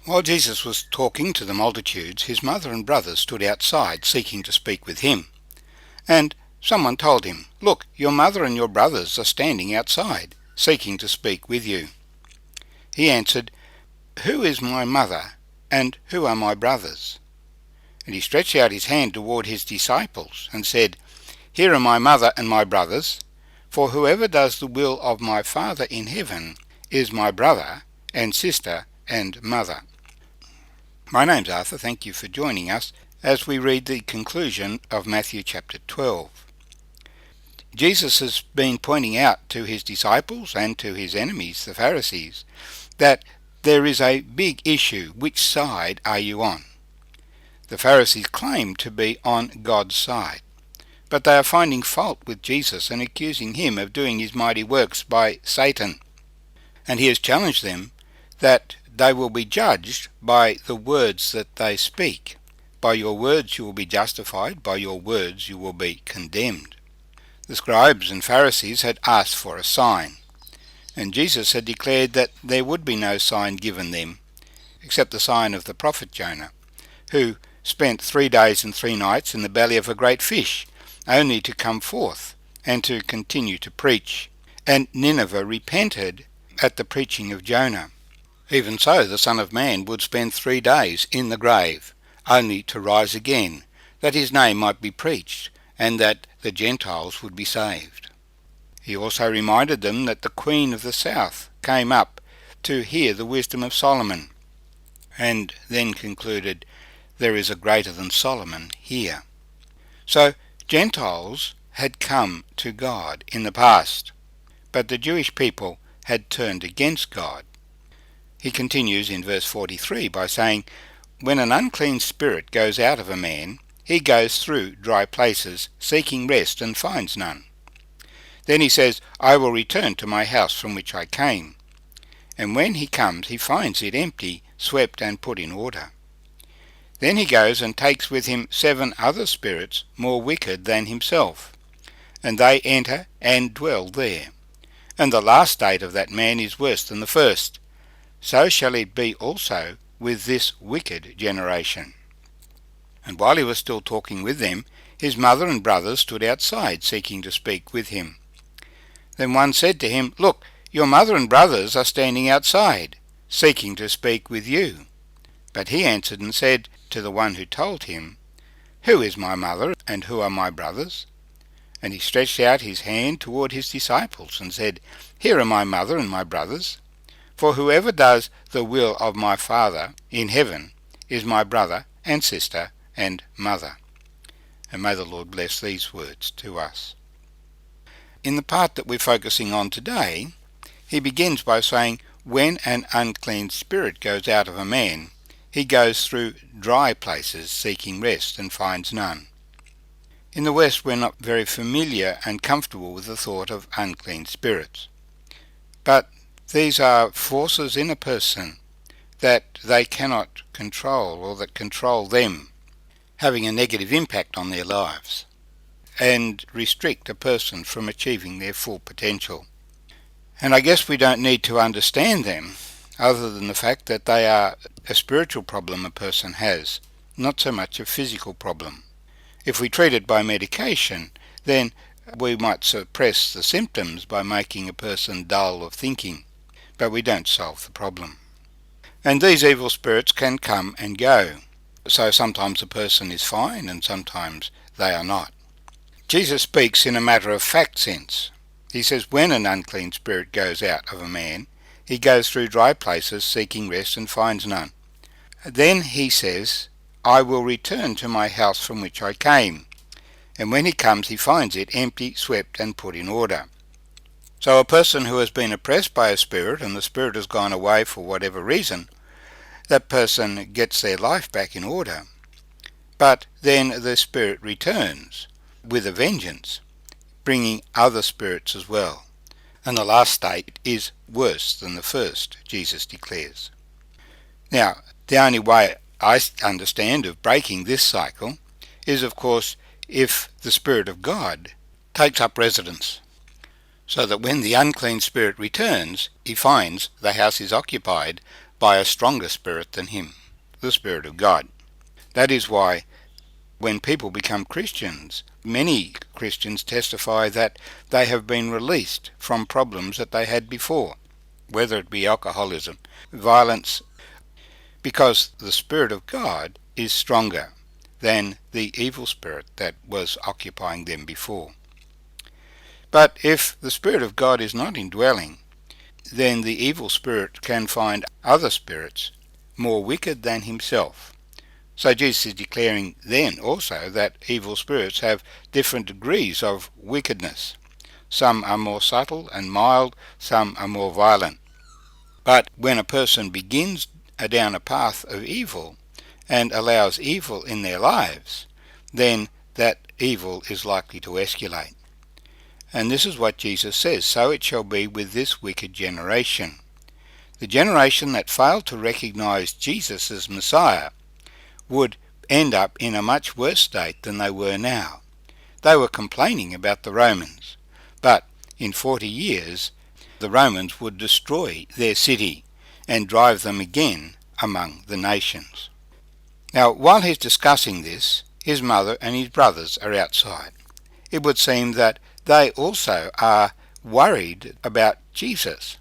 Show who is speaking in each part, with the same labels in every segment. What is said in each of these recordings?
Speaker 1: While Jesus was talking to the multitudes, his mother and brothers stood outside seeking to speak with him. And someone told him, "Look, your mother and your brothers are standing outside, seeking to speak with you." He answered, "Who is my mother, and who are my brothers?" And he stretched out his hand toward his disciples, and said, "Here are my mother and my brothers, for whoever does the will of my Father in heaven is my brother and sister and mother." My name's Arthur. Thank you for joining us as we read the conclusion of Matthew chapter 12. Jesus has been pointing out to his disciples and to his enemies, the Pharisees, that there is a big issue. Which side are you on? The Pharisees claim to be on God's side, but they are finding fault with Jesus and accusing him of doing his mighty works by Satan. And he has challenged them that they will be judged by the words that they speak. By your words you will be justified, by your words you will be condemned. The scribes and Pharisees had asked for a sign, and Jesus had declared that there would be no sign given them, except the sign of the prophet Jonah, who spent 3 days and 3 nights in the belly of a great fish, only to come forth and to continue to preach. And Nineveh repented at the preaching of Jonah. Even so, the Son of Man would spend 3 days in the grave, only to rise again, that his name might be preached, and that the Gentiles would be saved. He also reminded them that the Queen of the South came up to hear the wisdom of Solomon, and then concluded, "There is a greater than Solomon here." So Gentiles had come to God in the past, but the Jewish people had turned against God. He continues in verse 43 by saying, "When an unclean spirit goes out of a man, he goes through dry places, seeking rest, and finds none. Then he says, I will return to my house from which I came. And when he comes, he finds it empty, swept, and put in order. Then he goes and takes with him 7 other spirits more wicked than himself, and they enter and dwell there. And the last state of that man is worse than the first. So shall it be also with this wicked generation." And while he was still talking with them, his mother and brothers stood outside, seeking to speak with him. Then one said to him, "Look, your mother and brothers are standing outside, seeking to speak with you." But he answered and said to the one who told him, "Who is my mother, and who are my brothers?" And he stretched out his hand toward his disciples, and said, "Here are my mother and my brothers. For whoever does the will of my Father in heaven is my brother and sister and mother." And may the Lord bless these words to us. In the part that we're focusing on today, he begins by saying, when an unclean spirit goes out of a man, he goes through dry places seeking rest and finds none. In the West, we're not very familiar and comfortable with the thought of unclean spirits. But these are forces in a person that they cannot control, or that control them, having a negative impact on their lives, and restrict a person from achieving their full potential. And I guess we don't need to understand them, other than the fact that they are a spiritual problem a person has, not so much a physical problem. If we treat it by medication, then we might suppress the symptoms by making a person dull of thinking, but we don't solve the problem. And these evil spirits can come and go, so sometimes a person is fine and sometimes they are not. Jesus speaks in a matter-of-fact sense. He says, when an unclean spirit goes out of a man, he goes through dry places seeking rest and finds none. Then he says, I will return to my house from which I came. And when he comes, he finds it empty, swept, and put in order. So a person who has been oppressed by a spirit, and the spirit has gone away for whatever reason, that person gets their life back in order. But then the spirit returns with a vengeance, bringing other spirits as well. And the last state is worse than the first, Jesus declares. Now, the only way I understand of breaking this cycle is, of course, if the Spirit of God takes up residence, so that when the unclean spirit returns, he finds the house is occupied by a stronger spirit than him, the Spirit of God. That is why when people become Christians, many Christians testify that they have been released from problems that they had before, whether it be alcoholism, violence, because the Spirit of God is stronger than the evil spirit that was occupying them before. But if the Spirit of God is not indwelling, then the evil spirit can find other spirits more wicked than himself. So Jesus is declaring then also that evil spirits have different degrees of wickedness. Some are more subtle and mild, some are more violent. But when a person begins down a path of evil and allows evil in their lives, then that evil is likely to escalate. And this is what Jesus says, "So it shall be with this wicked generation." The generation that failed to recognize Jesus as Messiah would end up in a much worse state than they were now. They were complaining about the Romans, but in 40 years the Romans would destroy their city and drive them again among the nations. Now, while he's discussing this, his mother and his brothers are outside. It would seem that they also are worried about Jesus.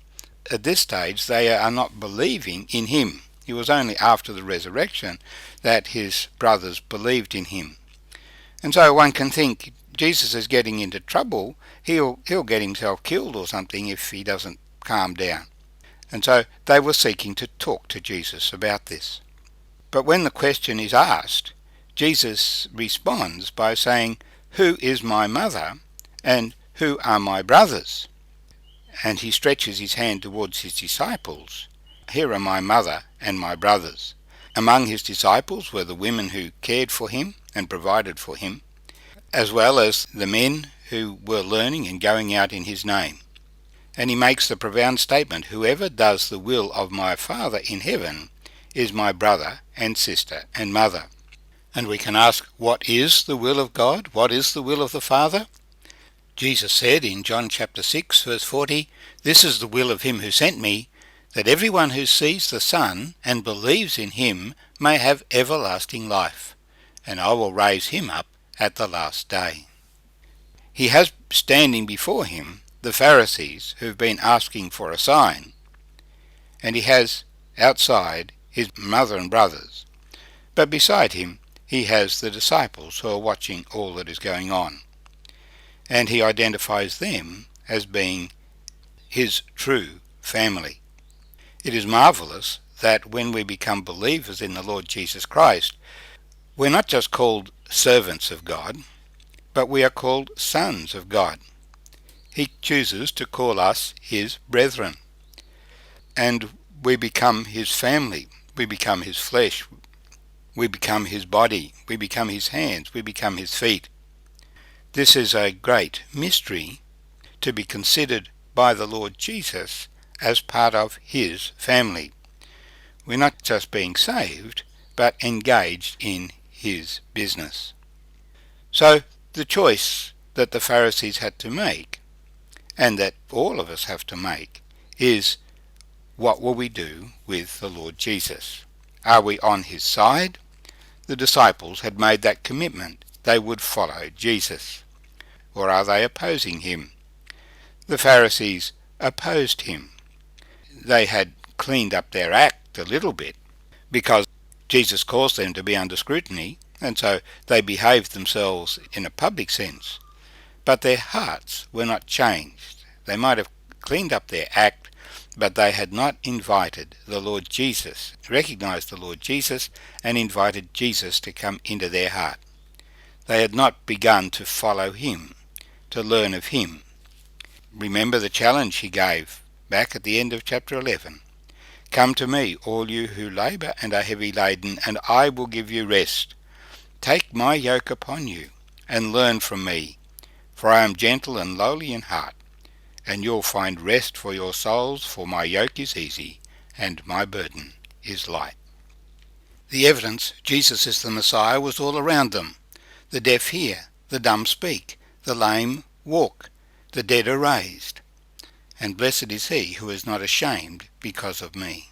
Speaker 1: At this stage, they are not believing in him. It was only after the resurrection that his brothers believed in him. And so one can think Jesus is getting into trouble. He'll get himself killed or something if he doesn't calm down. And so they were seeking to talk to Jesus about this. But when the question is asked, Jesus responds by saying, "Who is my mother and who are my brothers?" And he stretches his hand towards his disciples. "Here are my mother and my brothers." Among his disciples were the women who cared for him and provided for him, as well as the men who were learning and going out in his name. And he makes the profound statement, "Whoever does the will of my Father in heaven is my brother and sister and mother." And we can ask, what is the will of God? What is the will of the Father? Jesus said in John chapter 6 verse 40, "This is the will of him who sent me, that everyone who sees the Son and believes in him may have everlasting life, and I will raise him up at the last day." He has standing before him the Pharisees who've been asking for a sign, and he has outside his mother and brothers, but beside him he has the disciples who are watching all that is going on, and he identifies them as being his true family. It is marvellous that when we become believers in the Lord Jesus Christ, we're not just called servants of God, but we are called sons of God. He chooses to call us his brethren, and we become his family. We become his flesh. We become his body. We become his hands. We become his feet. This is a great mystery to be considered by the Lord Jesus as part of his family. We're not just being saved, but engaged in his business. So the choice that the Pharisees had to make, and that all of us have to make, is what will we do with the Lord Jesus? Are we on his side? The disciples had made that commitment. They would follow Jesus. Or are they opposing him? The Pharisees opposed him. They had cleaned up their act a little bit, because Jesus caused them to be under scrutiny, and so they behaved themselves in a public sense. But their hearts were not changed. They might have cleaned up their act, but they had not invited the Lord Jesus, recognized the Lord Jesus, and invited Jesus to come into their heart. They had not begun to follow him, to learn of him. Remember the challenge he gave back at the end of chapter 11. "Come to me, all you who labour and are heavy laden, and I will give you rest. Take my yoke upon you, and learn from me, for I am gentle and lowly in heart, and you'll find rest for your souls, for my yoke is easy, and my burden is light." The evidence Jesus is the Messiah was all around them. The deaf hear, the dumb speak, the lame walk, the dead are raised. And blessed is he who is not ashamed because of me.